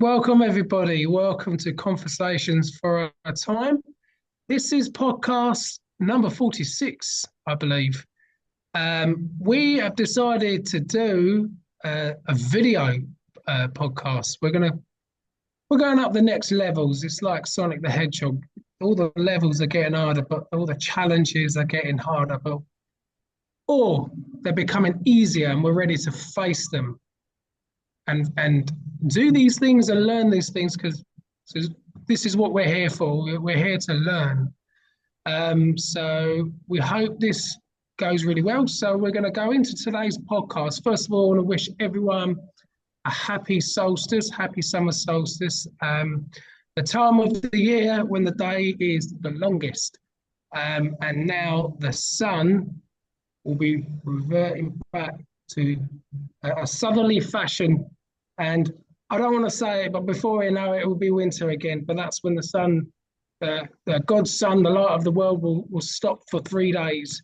Welcome, everybody. Welcome to Conversations for a Time. This is podcast number 46, I believe. We have decided to do a video podcast. We're going up the next levels. It's like Sonic the Hedgehog. All the levels are getting harder, but all the challenges are getting harder, but or they're becoming easier, and we're ready to face them and do these things and learn these things because this is what we're here for. We're here to learn. So we hope this goes really well. So we're going to go into today's podcast. First of all, I want to wish everyone a happy solstice, happy summer solstice. The time of the year when the day is the longest. And now the sun will be reverting back to a southerly fashion. And I don't want to say it, but before we know it, it will be winter again. But that's when the sun, God's sun, the light of the world, will stop for 3 days.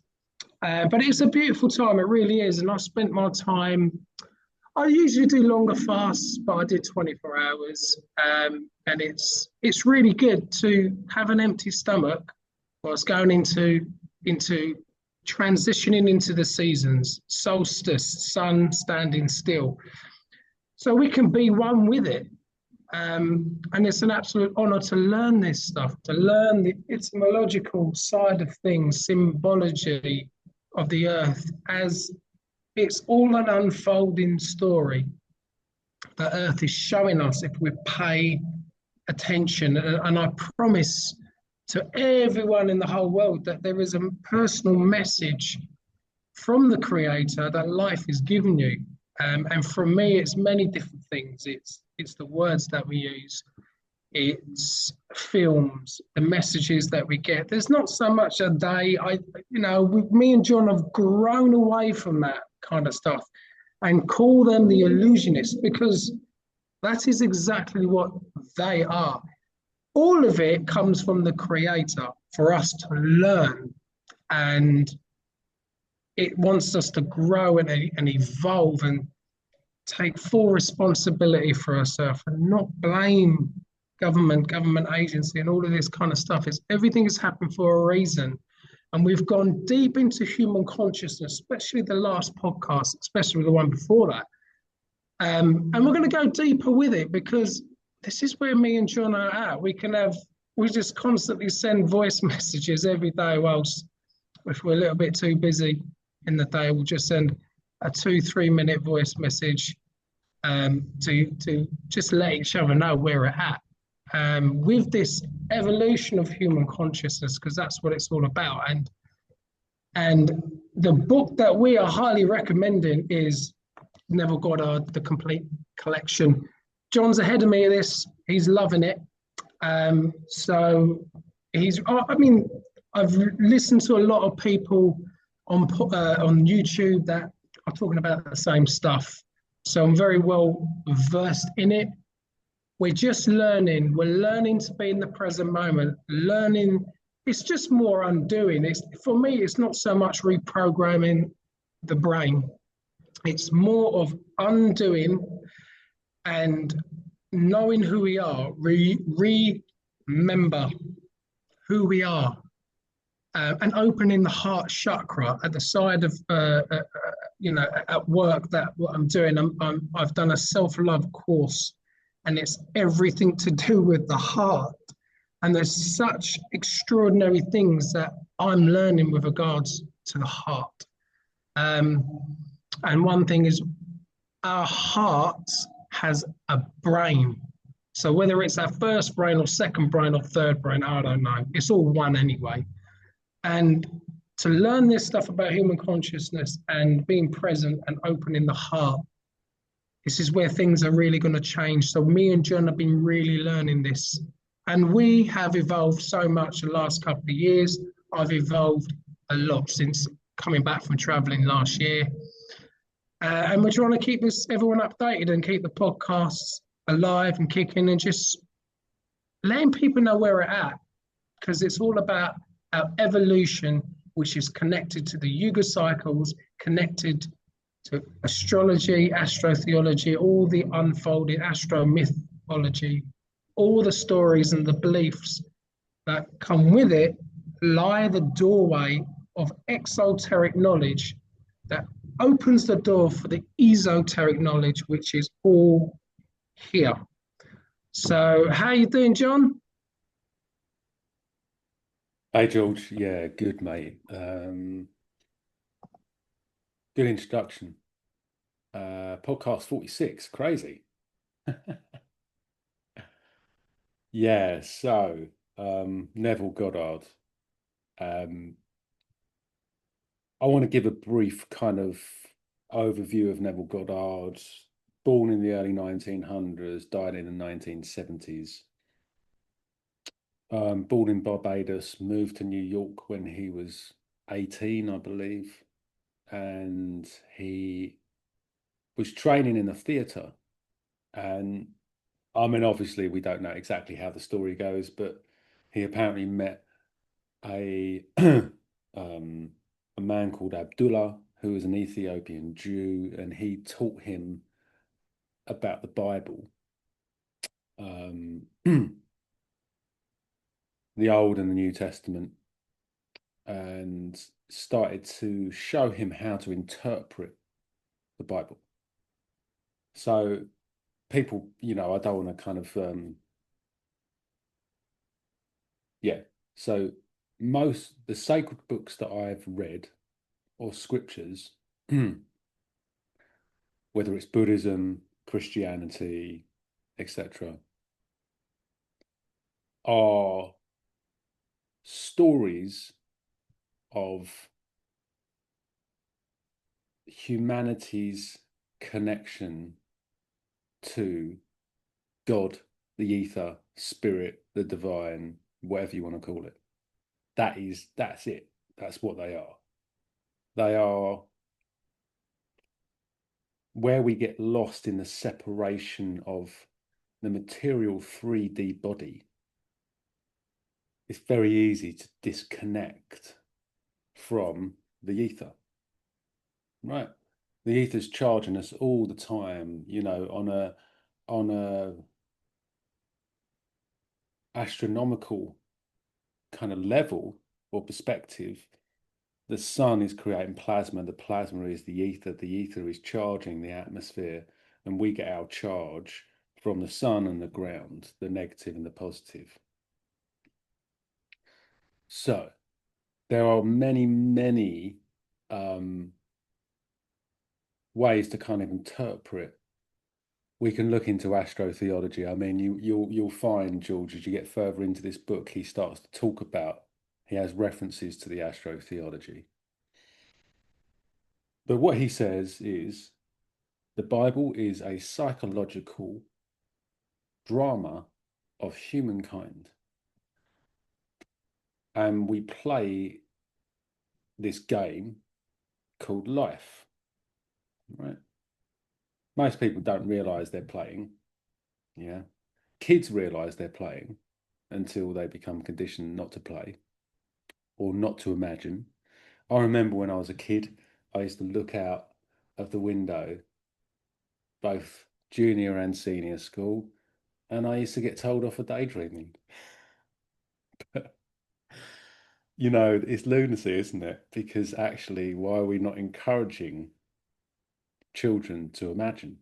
But it's a beautiful time, it really is. And I spent my time, I usually do longer fasts, but I did 24 hours. And it's really good to have an empty stomach whilst going into transitioning into the seasons, solstice, sun standing still. So we can be one with it. And it's an absolute honor to learn this stuff, to learn the etymological side of things, symbology of the earth, as it's all an unfolding story. The earth is showing us if we pay attention. And I promise to everyone in the whole world that there is a personal message from the Creator that life is given you. And for me, it's many different things. It's the words that we use. It's films, the messages that we get. There's not so much a day. Me and John have grown away from that kind of stuff and call them the illusionists because that is exactly what they are. All of it comes from the Creator for us to learn, and it wants us to grow and evolve and take full responsibility for ourselves and not blame government agency and all of this kind of stuff. Everything has happened for a reason. And we've gone deep into human consciousness, especially the last podcast, especially the one before that. And we're going to go deeper with it because this is where me and John are at. We just constantly send voice messages every day whilst if we're a little bit too busy in the day, we'll just send a 2-3 minute voice message to just let each other know where we're at with this evolution of human consciousness, because that's what it's all about. And the book that we are highly recommending is Neville Goddard, The Complete Collection. John's ahead of me of this. He's loving it. So I've listened to a lot of people on YouTube that are talking about the same stuff. So I'm very well versed in it. We're just learning. We're learning to be in the present moment. Learning, it's just more undoing. For me, it's not so much reprogramming the brain. It's more of undoing and knowing who we are. Remember who we are. And opening the heart chakra at the side of, at work that what I'm doing. I've done a self-love course, and it's everything to do with the heart. And there's such extraordinary things that I'm learning with regards to the heart. And one thing is our heart has a brain. So whether it's our first brain or second brain or third brain, I don't know. It's all one anyway. And to learn this stuff about human consciousness and being present and opening the heart, this is where things are really going to change. So me and John have been really learning this. And we have evolved so much the last couple of years. I've evolved a lot since coming back from traveling last year. And we're trying to keep everyone updated and keep the podcasts alive and kicking and just letting people know where we're at. Because it's all about our evolution, which is connected to the Yuga cycles, connected to astrology, astrotheology, all the unfolded astro myth psychology, all the stories and the beliefs that come with it lie the doorway of exoteric knowledge that opens the door for the esoteric knowledge, which is all here. So, how you doing, John? Hey George, yeah, good mate. Good introduction. Podcast 46, crazy. Yeah, so Neville Goddard. Um, I want to give a brief kind of overview of Neville Goddard. Born in the early 1900s, died in the 1970s. Born in Barbados, moved to New York when he was 18, I believe, and he was training in the theatre. And I mean, obviously, we don't know exactly how the story goes, but he apparently met a a man called Abdullah, who was an Ethiopian Jew, and he taught him about the Bible, the Old and the New Testament, and started to show him how to interpret the Bible. So people, I don't want to kind of yeah. So most the sacred books that I've read or scriptures, whether it's Buddhism, Christianity, etc., are stories of humanity's connection to God, the ether, spirit, the divine, whatever you want to call it. That's it. That's what they are. They are where we get lost in the separation of the material 3D body. It's very easy to disconnect from the ether, right? The ether's charging us all the time, on a astronomical kind of level or perspective. The sun is creating plasma, the plasma is the ether is charging the atmosphere, and we get our charge from the sun and the ground, the negative and the positive. So there are many, many ways to kind of interpret. We can look into astrotheology. I mean, you'll find, George, as you get further into this book, he starts to talk about. He has references to the astrotheology. But what he says is the Bible is a psychological drama of humankind, and we play this game called life. Right? Most people don't realize they're playing. Yeah. Kids realize they're playing until they become conditioned not to play or not to imagine. I remember when I was a kid, I used to look out of the window, both junior and senior school, and I used to get told off for daydreaming. It's lunacy, isn't it? Because actually, why are we not encouraging children to imagine?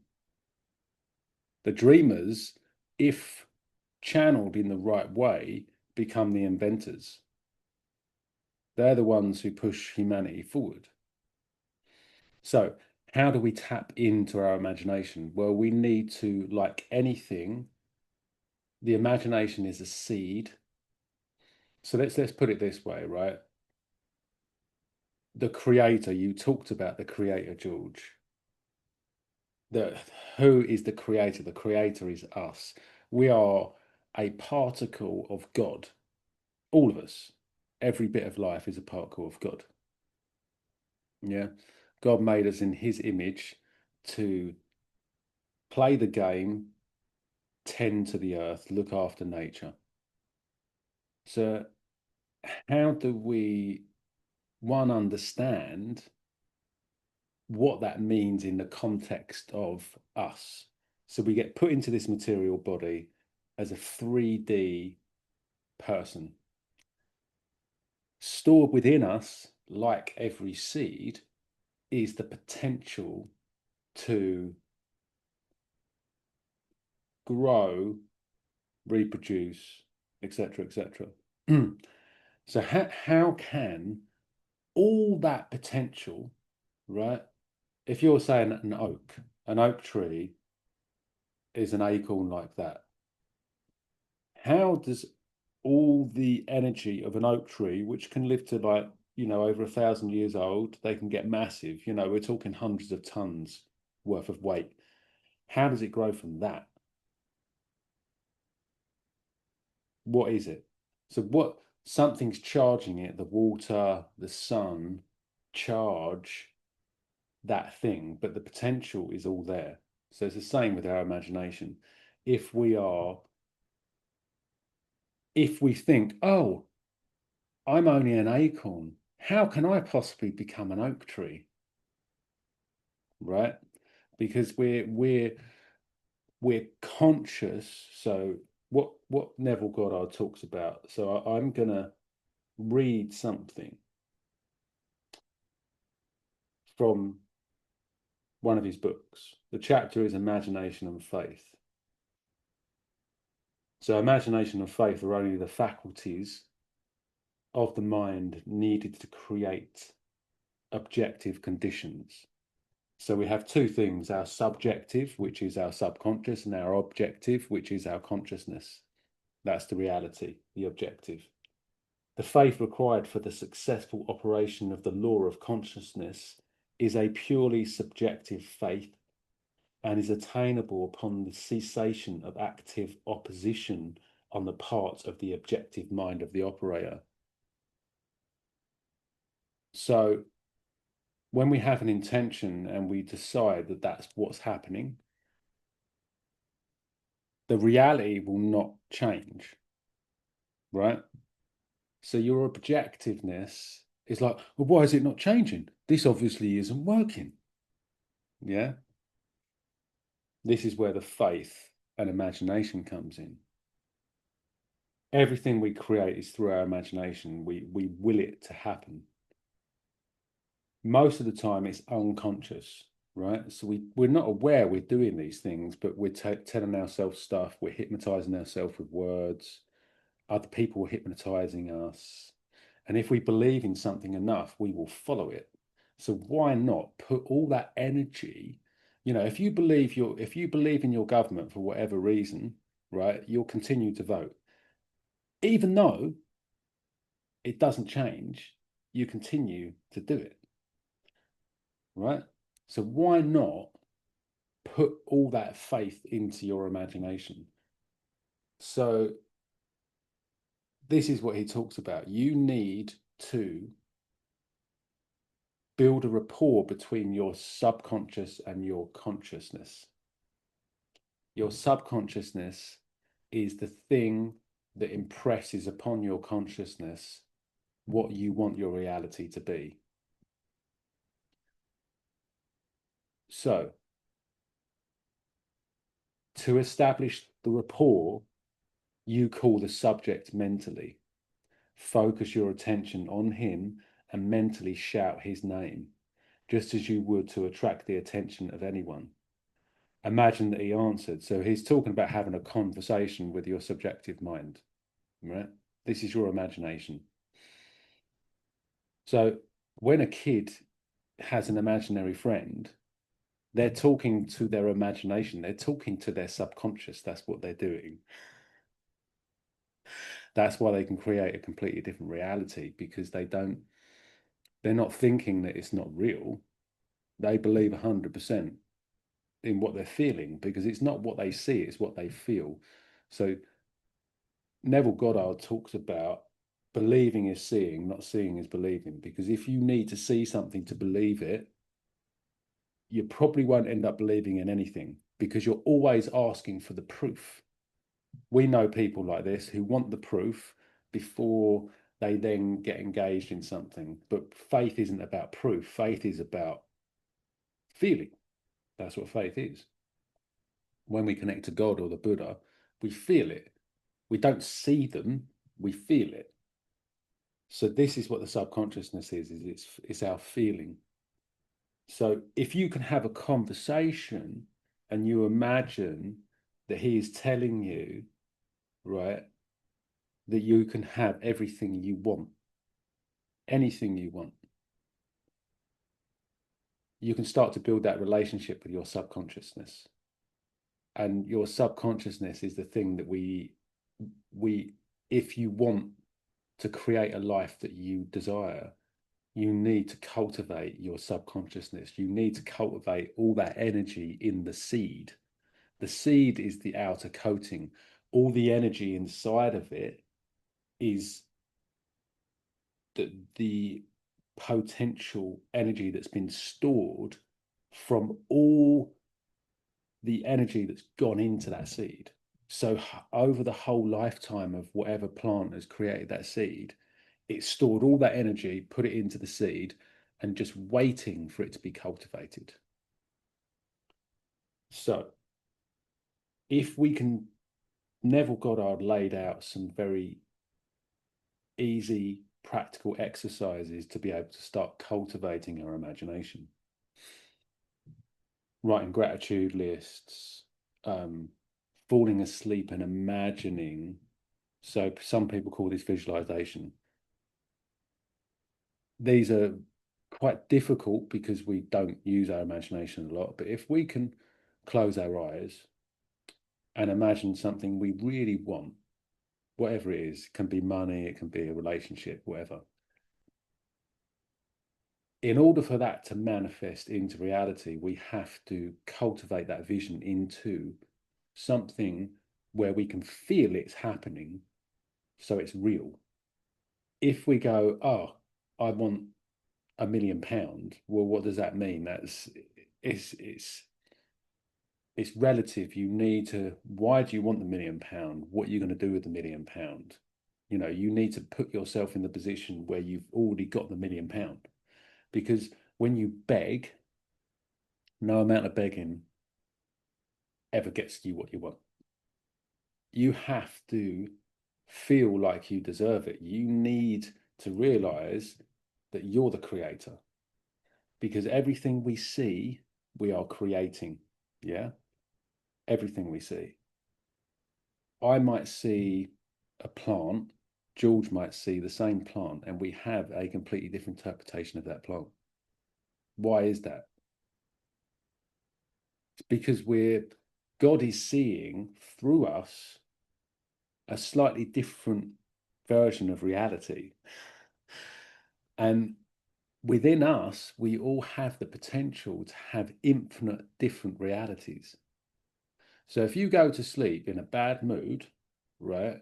The dreamers, if channeled in the right way, become the inventors. They're the ones who push humanity forward. So, how do we tap into our imagination? Well, we need to, like anything, the imagination is a seed. So let's put it this way, right? The creator, you talked about the creator, George. The who is the creator? The creator is us. We are a particle of God. All of us. Every bit of life is a particle of God. Yeah. God made us in his image to play the game, tend to the earth, look after nature. So how do we one understand what that means in the context of us? So we get put into this material body as a 3D person. Stored within us, like every seed, is the potential to grow, reproduce, etc., etc. So how can all that potential, right? If you're saying an oak tree is an acorn like that, how does all the energy of an oak tree, which can live to like, over 1,000 years old, they can get massive, we're talking hundreds of tons worth of weight. How does it grow from that? What is it? So what something's charging it, the water, the sun charge that thing, but the potential is all there. So it's the same with our imagination. If we think, oh, I'm only an acorn, how can I possibly become an oak tree? Right? Because we're conscious. So what Neville Goddard talks about. So I'm gonna read something from one of his books. The chapter is Imagination and Faith. So imagination and faith are only the faculties of the mind needed to create objective conditions. So we have two things, our subjective, which is our subconscious, and our objective, which is our consciousness. That's the reality, the objective. The faith required for the successful operation of the law of consciousness is a purely subjective faith and is attainable upon the cessation of active opposition on the part of the objective mind of the operator. So when we have an intention and we decide that that's what's happening, the reality will not change, right? So your objectiveness is like, well, why is it not changing? This obviously isn't working. Yeah. This is where the faith and imagination comes in. Everything we create is through our imagination. We will it to happen. Most of the time it's unconscious, right? So we're not aware we're doing these things, but we're telling ourselves stuff. We're hypnotizing ourselves with words. Other people are hypnotizing us. And if we believe in something enough, we will follow it. So why not put all that energy, if you believe in your government for whatever reason, right, you'll continue to vote. Even though it doesn't change, you continue to do it. Right? So why not put all that faith into your imagination? So this is what he talks about. You need to build a rapport between your subconscious and your consciousness. Your subconsciousness is the thing that impresses upon your consciousness what you want your reality to be. So, to establish the rapport, you call the subject mentally. Focus your attention on him and mentally shout his name, just as you would to attract the attention of anyone. Imagine that he answered. So he's talking about having a conversation with your subjective mind, right? This is your imagination. So when a kid has an imaginary friend, they're talking to their imagination. They're talking to their subconscious. That's what they're doing. That's why they can create a completely different reality, because they're not thinking that it's not real. They believe 100% in what they're feeling, because it's not what they see, it's what they feel. So Neville Goddard talks about believing is seeing, not seeing is believing, because if you need to see something to believe it, you probably won't end up believing in anything, because you're always asking for the proof. We know people like this who want the proof before they then get engaged in something. But faith isn't about proof. Faith is about feeling. That's what faith is. when we connect to God or the Buddha, we feel it. We don't see them, we feel it. So this is what the subconsciousness is it's our feeling. So if you can have a conversation and you imagine that he is telling you, right, that you can have everything you want, anything you want, you can start to build that relationship with your subconsciousness. And your subconsciousness is the thing that we if you want to create a life that you desire, you need to cultivate your subconsciousness. You need to cultivate all that energy in the seed. The seed is the outer coating. All the energy inside of it is the potential energy that's been stored from all the energy that's gone into that seed. So over the whole lifetime of whatever plant has created that seed, it's stored all that energy, put it into the seed, and just waiting for it to be cultivated. So if we can, Neville Goddard laid out some very easy, practical exercises to be able to start cultivating our imagination. Writing gratitude lists, falling asleep and imagining. So some people call this visualization. These are quite difficult because we don't use our imagination a lot. But if we can close our eyes and imagine something we really want, whatever it is, it can be money, it can be a relationship, whatever. In order for that to manifest into reality, we have to cultivate that vision into something where we can feel it's happening, so it's real. If we go, oh, I want £1 million, well, what does that mean? It's relative. You need to, why do you want the £1 million? What are you going to do with the £1 million? You know, you need to put yourself in the position where you've already got the £1 million. Because when you beg, no amount of begging ever gets you what you want. You have to feel like you deserve it. You need to realize that you're the creator, because everything we see, we are creating. Yeah. Everything we see. I might see a plant, George might see the same plant, and we have a completely different interpretation of that plant. Why is that? It's because God is seeing through us a slightly different version of reality. And within us, we all have the potential to have infinite different realities. So if you go to sleep in a bad mood, right,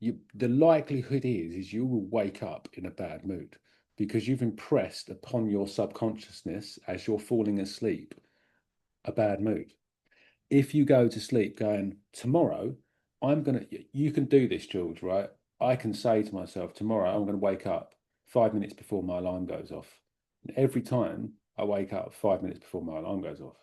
the likelihood is you will wake up in a bad mood, because you've impressed upon your subconsciousness as you're falling asleep a bad mood. If you go to sleep going, tomorrow, you can do this, George, right? I can say to myself, tomorrow I'm going to wake up 5 minutes before my alarm goes off. And every time I wake up 5 minutes before my alarm goes off.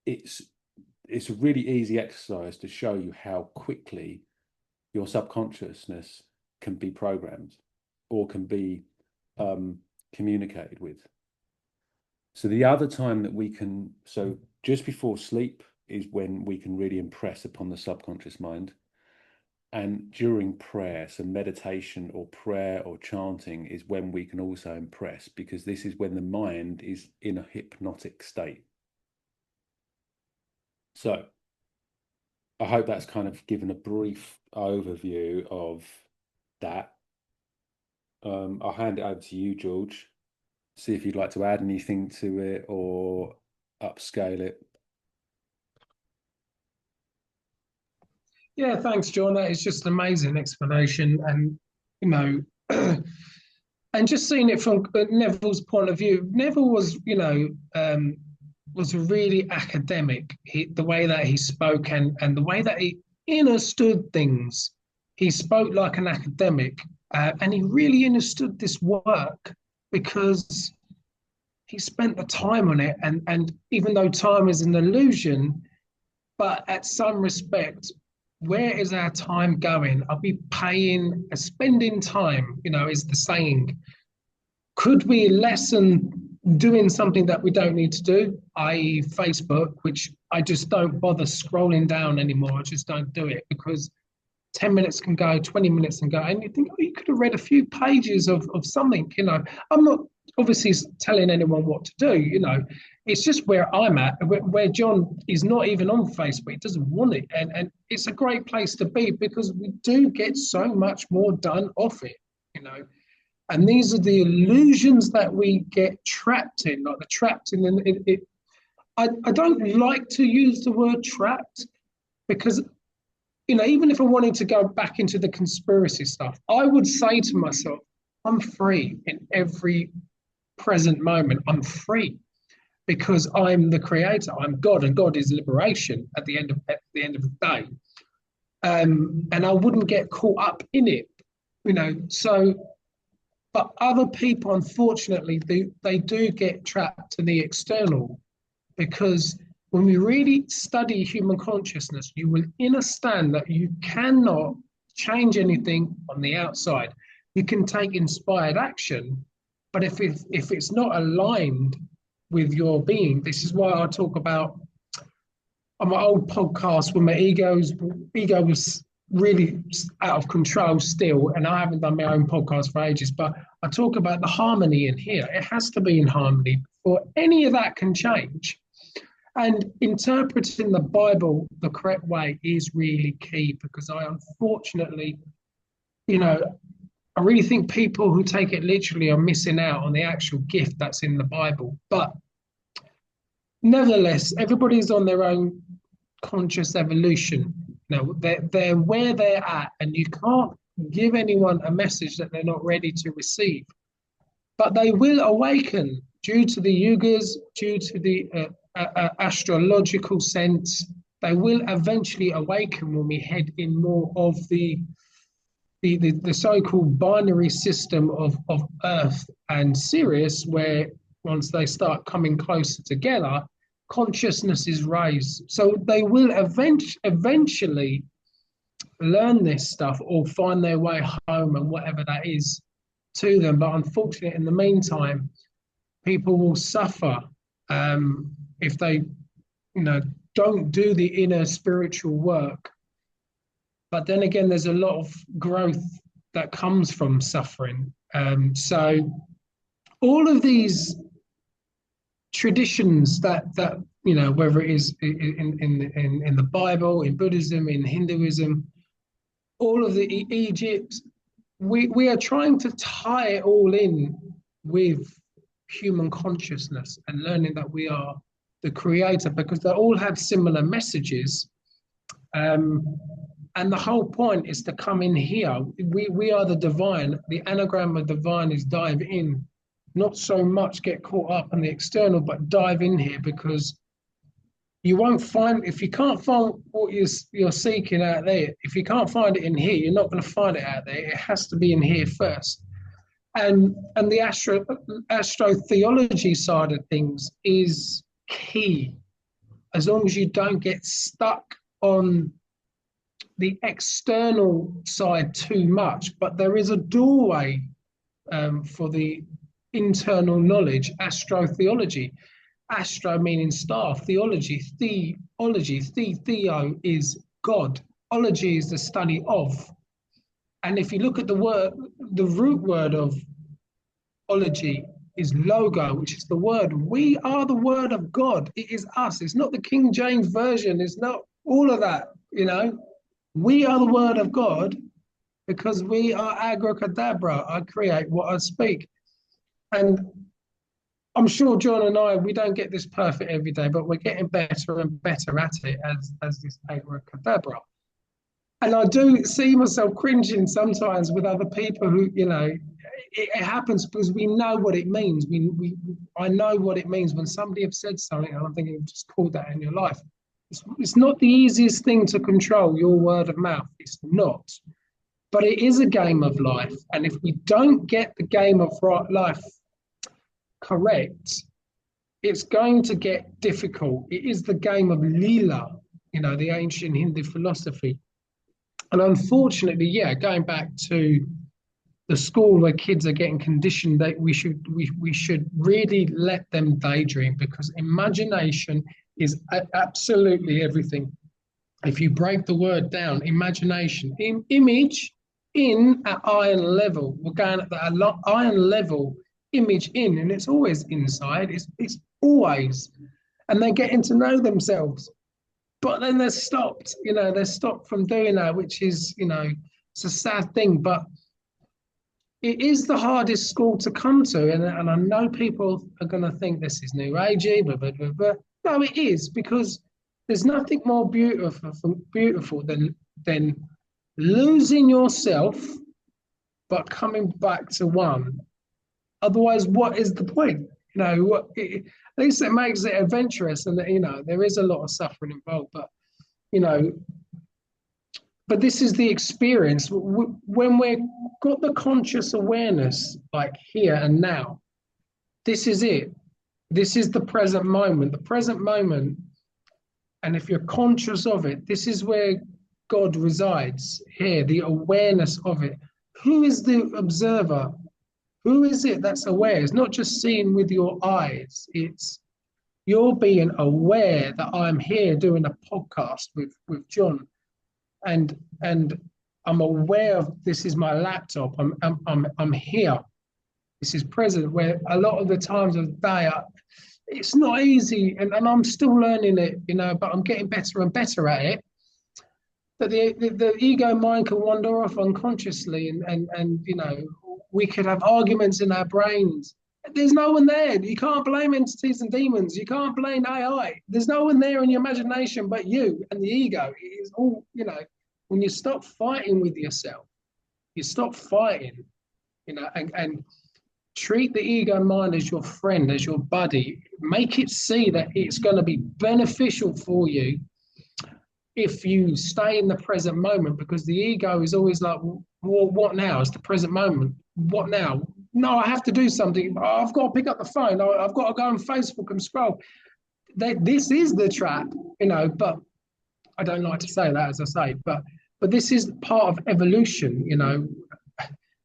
It's a really easy exercise to show you how quickly your subconsciousness can be programmed or can be communicated with. So the other time that we can, so just before sleep is when we can really impress upon the subconscious mind. And during prayer, so meditation or prayer or chanting is when we can also impress, because this is when the mind is in a hypnotic state. So I hope that's kind of given a brief overview of that. I'll hand it over to you, George. See if you'd like to add anything to it or upscale it. Yeah, thanks, John. That is just an amazing explanation, and you know, and just seeing it from Neville's point of view. Neville was, was really academic. The way that he spoke and the way that he understood things, he spoke like an academic, and he really understood this work because he spent the time on it. And even though time is an illusion, but at some respect, where is our time going? Are we spending time, is the saying. Could we lessen doing something that we don't need to do, i.e. Facebook, which I just don't bother scrolling down anymore. I just don't do it because 10 minutes can go, 20 minutes can go. And you think, oh, you could have read a few pages of something, I'm not obviously telling anyone what to do, it's just where I'm at, where John is not even on Facebook. He doesn't want it. And it's a great place to be because we do get so much more done off it, And these are the illusions that we get trapped in, like the trapped in it. I don't like to use the word trapped because, even if I wanted to go back into the conspiracy stuff, I would say to myself, I'm free in every present moment. I'm free because I'm the creator. I'm God, and God is liberation at the end of the day. And I wouldn't get caught up in it, so. But other people, unfortunately, they do get trapped in the external because when we really study human consciousness, you will understand that you cannot change anything on the outside. You can take inspired action, but if it's not aligned with your being, this is why I talk about on my old podcast when my ego was really out of control still, and I haven't done my own podcast for ages, but I talk about the harmony in here. It has to be in harmony before any of that can change. And interpreting the Bible the correct way is really key because I unfortunately, I really think people who take it literally are missing out on the actual gift that's in the Bible. But nevertheless, everybody's on their own conscious evolution. They're where they're at, and you can't give anyone a message that they're not ready to receive. But they will awaken due to the yugas, due to the astrological sense. They will eventually awaken when we head in more of the so-called binary system of Earth and Sirius, where once they start coming closer together, consciousness is raised. So they will eventually learn this stuff or find their way home and whatever that is to them. But unfortunately, in the meantime, people will suffer if they, don't do the inner spiritual work. But then again, there's a lot of growth that comes from suffering. So all of these traditions that whether it is in the Bible, in Buddhism, in Hinduism, all of the Egypt, we are trying to tie it all in with human consciousness and learning that we are the creator because they all have similar messages. And the whole point is to come in here. We are the divine. The anagram of divine is dive in, not so much get caught up in the external, but dive in here because you won't find, if you can't find what you're seeking out there, if you can't find it in here, you're not going to find it out there. It has to be in here first. And the astrotheology side of things is key, as long as you don't get stuck on the external side too much. But there is a doorway for the internal knowledge, astrotheology. Astro meaning star, theology, theo is God. Ology is the study of. And if you look at the root word of ology is logo, which is the word. We are the word of God. It is us. It's not the King James Version. It's not all of that, We are the word of God because we are abracadabra. I create what I speak. And I'm sure John and I, we don't get this perfect every day, but we're getting better and better at it as this abracadabra. And I do see myself cringing sometimes with other people who, it happens because we know what it means. I know what it means when somebody has said something, and I'm thinking, you've just called that in your life. It's not the easiest thing to control, your word of mouth. It's not. But it is a game of life. And if we don't get the game of life correct, it's going to get difficult. It is the game of Leela, the ancient Hindu philosophy. And unfortunately, yeah, going back to the school where kids are getting conditioned, that we should really let them daydream, because imagination is absolutely everything. If you break the word down, imagination, image in at iron level, we're going at that iron level, image in, and it's always inside. It's always, and they're getting to know themselves. But then they're stopped, they're stopped from doing that, which is, it's a sad thing. But it is the hardest school to come to, and I know people are going to think this is new agey, but no, it is, because there's nothing more beautiful than losing yourself but coming back to one. Otherwise, what is the point? At least it makes it adventurous, and there is a lot of suffering involved, but you know but this is the experience when we've got the conscious awareness, like here and now. This is it. This is the present moment. The present moment, and if you're conscious of it, this is where God resides, here, the awareness of it. Who is the observer? Who is it that's aware? It's not just seeing with your eyes. It's you're being aware that I'm here doing a podcast with John, and I'm aware of this is my laptop. I'm here. This is present. Where a lot of the times of the day, it's not easy, and I'm still learning it, but I'm getting better and better at it. That the ego mind can wander off unconsciously, and we could have arguments in our brains. There's no one there. You can't blame entities and demons. You can't blame AI. There's no one there in your imagination but you and the ego. It is all, when you stop fighting with yourself, you stop fighting, and treat the ego mind as your friend, as your buddy. Make it see that it's going to be beneficial for you if you stay in the present moment, because the ego is always like, well, what now? It's the present moment. What now? No, I have to do something. I've got to pick up the phone. I've got to go on Facebook and scroll. This is the trap, but I don't like to say that, as I say, but this is part of evolution,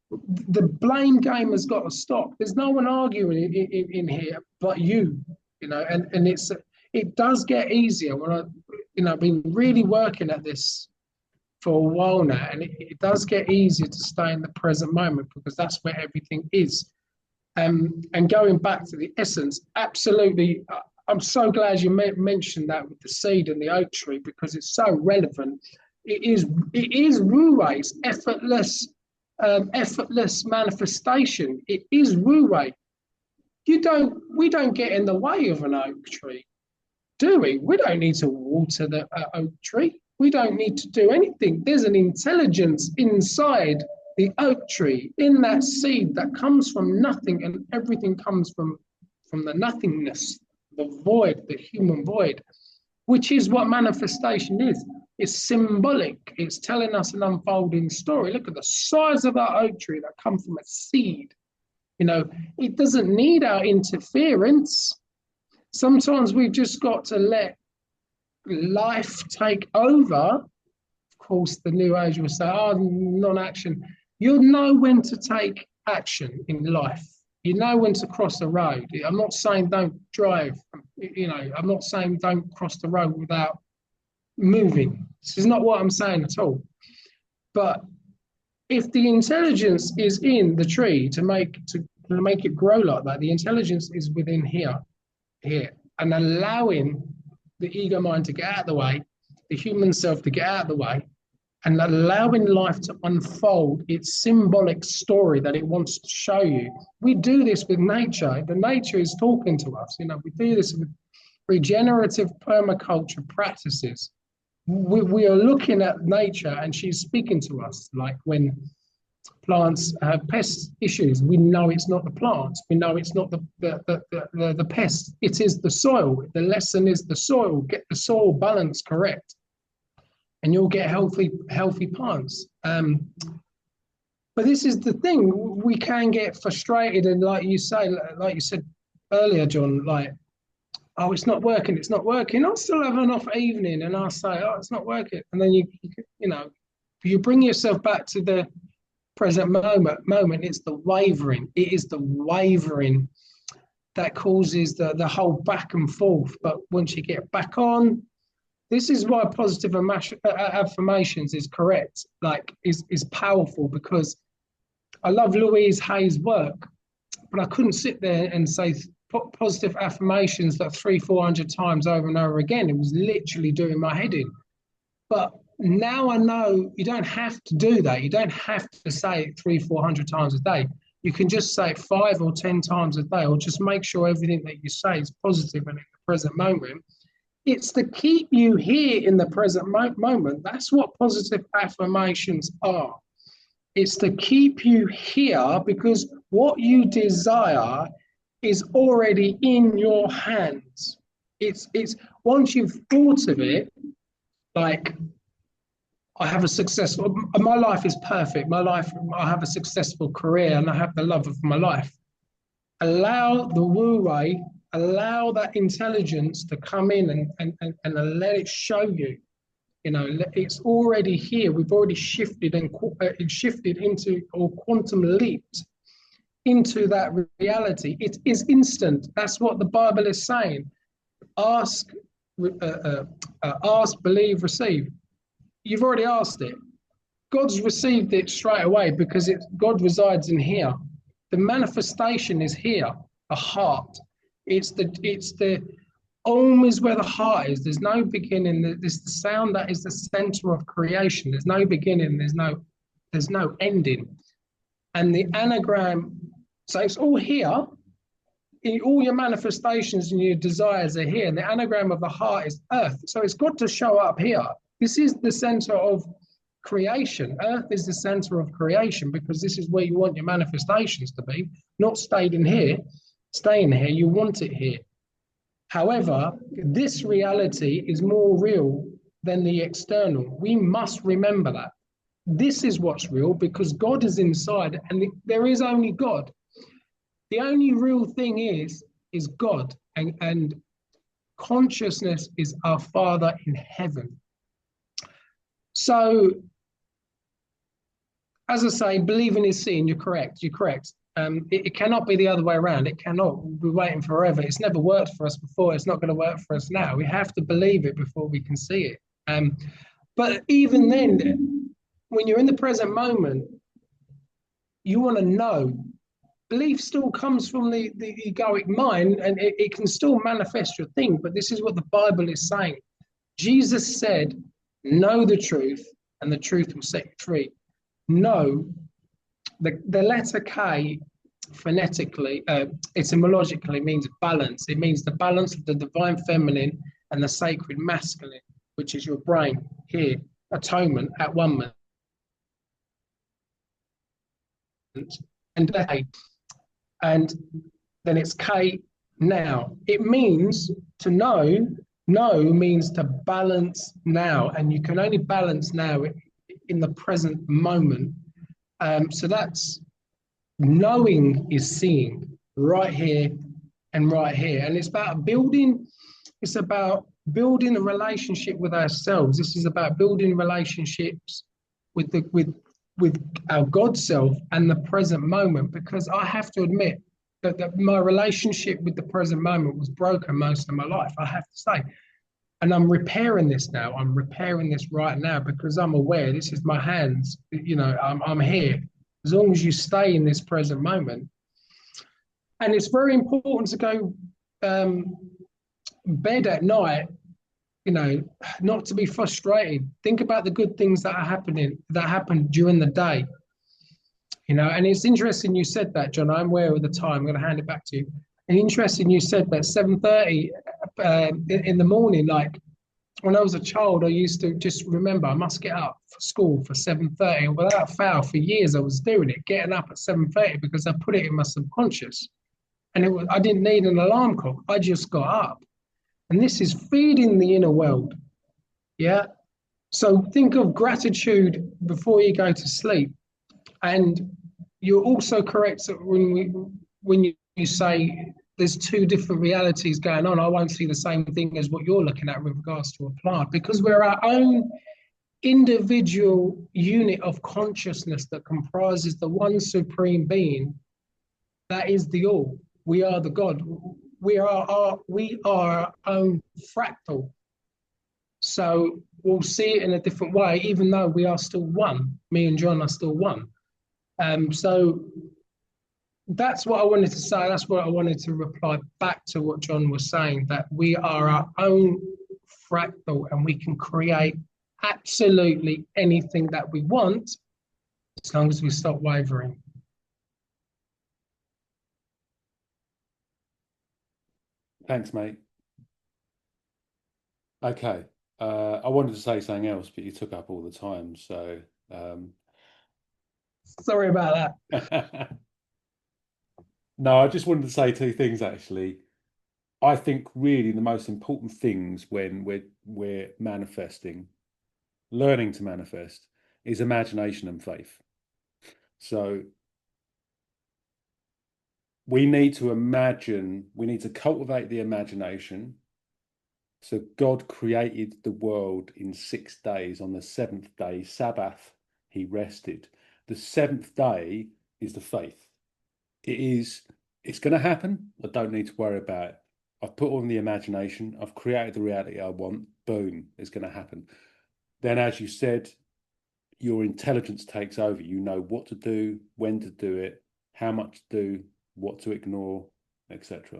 The blame game has got to stop. There's no one arguing in here but you, and it does get easier when I've been really working at this for a while now, and it does get easier to stay in the present moment, because that's where everything is. And going back to the essence, absolutely, I'm so glad you mentioned that with the seed and the oak tree, because it's so relevant. It is Ruwei's effortless manifestation. It is Ruwei. We don't get in the way of an oak tree, do we? We don't need to water the oak tree. We don't need to do anything. There's an intelligence inside the oak tree, in that seed that comes from nothing, and everything comes from the nothingness, the void, the human void, which is what manifestation is. It's symbolic. It's telling us an unfolding story. Look at the size of that oak tree that comes from a seed. It doesn't need our interference. Sometimes we've just got to let life take over. Of course, the new age will say, non-action. You'll know when to take action in life. You know when to cross the road. I'm not saying don't drive. I'm not saying don't cross the road without moving. This is not what I'm saying at all. But if the intelligence is in the tree to make it grow like that, the intelligence is within here, and allowing the ego mind to get out of the way, the human self to get out of the way, and allowing life to unfold its symbolic story that it wants to show you. We do this with nature. The nature is talking to us. We do this with regenerative permaculture practices. We are looking at nature and she's speaking to us. Like when plants have pest issues, we know it's not the plants. We know it's not the pest. It is the soil. The lesson is the soil. Get the soil balance correct, and you'll get healthy plants. But this is the thing: we can get frustrated, and like you said earlier, John, like oh, it's not working, it's not working. I'll still have an off evening and I'll say, oh, it's not working. And then you know, you bring yourself back to the present moment, it's the wavering. It is the wavering that causes the whole back and forth. But once you get back on, this is why positive affirmations is correct, like is powerful, because I love Louise Hay's work, but I couldn't sit there and say positive affirmations like 400 times over and over again. It was literally doing my head in. But now I know you don't have to do that. You don't have to say it 400 times a day. You can just say it 5 or 10 times a day, or just make sure everything that you say is positive and in the present moment. It's to keep you here in the present moment. That's what positive affirmations are. It's to keep you here, because what you desire is already in your hands. It's once you've thought of it, like, I have a successful, my life is perfect. My life, I have a successful career and I have the love of my life. Allow the wu wei, allow that intelligence to come in and let it show you. You know, it's already here. We've already shifted and shifted into, or quantum leaped into that reality. It is instant. That's what the Bible is saying. Ask, believe, receive. You've already asked it. God's received it straight away, because God resides in here. The manifestation is here, the heart. It's the Om is where the heart is. There's no beginning. There's the sound that is the center of creation. There's no beginning. There's no ending. And the anagram, so it's all here. All your manifestations and your desires are here. And the anagram of the heart is earth. So it's got to show up here. This is the center of creation. Earth is the center of creation, because this is where you want your manifestations to be, not staying here. You want it here. However, this reality is more real than the external. We must remember that. This is what's real, because God is inside, and there is only God. The only real thing is God, and consciousness is our Father in heaven. So, as I say, believing is seeing. You're correct. It cannot be the other way around. It cannot. We're waiting forever. It's never worked for us before. It's not going to work for us now. We have to believe it before we can see it. But even then, when you're in the present moment, you want to know. Belief still comes from the egoic mind, and it can still manifest your thing. But this is what the Bible is saying. Jesus said, know the truth, and the truth will set you free. Know, the letter K phonetically, etymologically means balance. It means the balance of the divine feminine and the sacred masculine, which is your brain here, atonement at one moment. And then it's K now. It means to know. Know means to balance now, and you can only balance now in the present moment. So that's knowing is seeing right here and right here. And it's about building a relationship with ourselves. This is about building relationships with our God self and the present moment, because I have to admit that my relationship with the present moment was broken most of my life, I have to say. And I'm repairing this now. I'm repairing this right now, because I'm aware this is my hands. You know, I'm here. As long as you stay in this present moment. And it's very important to go bed at night, you know, not to be frustrated. Think about the good things that happened during the day. You know, and it's interesting you said that, John. I'm aware of the time. I'm going to hand it back to you. And interesting you said that 7:30 in the morning. Like, when I was a child, I used to just remember I must get up for school for 7:30. And without fail, for years I was doing it, getting up at 7:30, because I put it in my subconscious. And I didn't need an alarm clock. I just got up. And this is feeding the inner world. Yeah. So think of gratitude before you go to sleep. And you're also correct when you say there's two different realities going on. I won't see the same thing as what you're looking at with regards to a plant, because we're our own individual unit of consciousness that comprises the one supreme being that is the all. We are the God. We are our own fractal. So we'll see it in a different way, even though we are still one. Me and John are still one. So that's what I wanted to say. That's what I wanted to reply back to what John was saying, that we are our own fractal and we can create absolutely anything that we want as long as we stop wavering. Thanks, mate. Okay. I wanted to say something else, but you took up all the time. So sorry about that. No, I just wanted to say two things, actually. I think really the most important things when we're manifesting, learning to manifest, is imagination and faith. So we need to imagine, we need to cultivate the imagination. So God created the world in 6 days. On the seventh day, Sabbath, he rested. The seventh day is the faith. It's going to happen. I don't need to worry about it. I've put on the imagination. I've created the reality I want. Boom, it's going to happen. Then, as you said, your intelligence takes over. You know what to do, when to do it, how much to do, what to ignore, etc.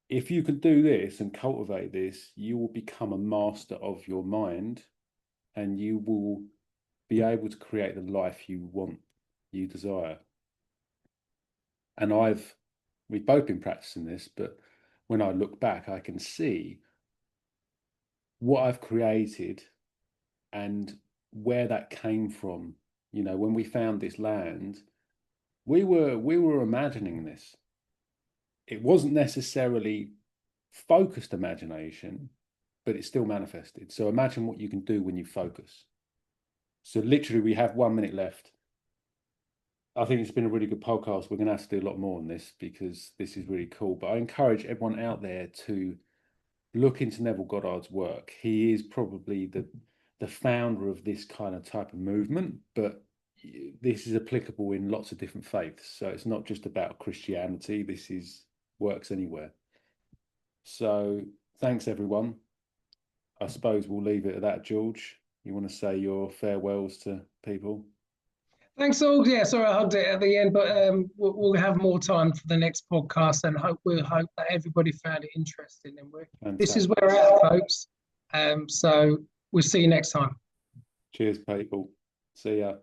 If you can do this and cultivate this, you will become a master of your mind, and you will be able to create the life you want, you desire. And we've both been practicing this, but when I look back, I can see what I've created and where that came from. You know, when we found this land, we were imagining this. It wasn't necessarily focused imagination, but it still manifested. So imagine what you can do when you focus. So literally, we have 1 minute left. I think it's been a really good podcast. We're going to have to do a lot more on this because this is really cool. But I encourage everyone out there to look into Neville Goddard's work. He is probably the founder of this kind of type of movement, but this is applicable in lots of different faiths. So it's not just about Christianity. This works anywhere. So thanks, everyone. I suppose we'll leave it at that. George, you want to say your farewells to people? Thanks all. Yeah, sorry I hugged it at the end, but we'll have more time for the next podcast, and we'll hope that everybody found it interesting. And this is where we're at, folks. So we'll see you next time. Cheers, people. See ya.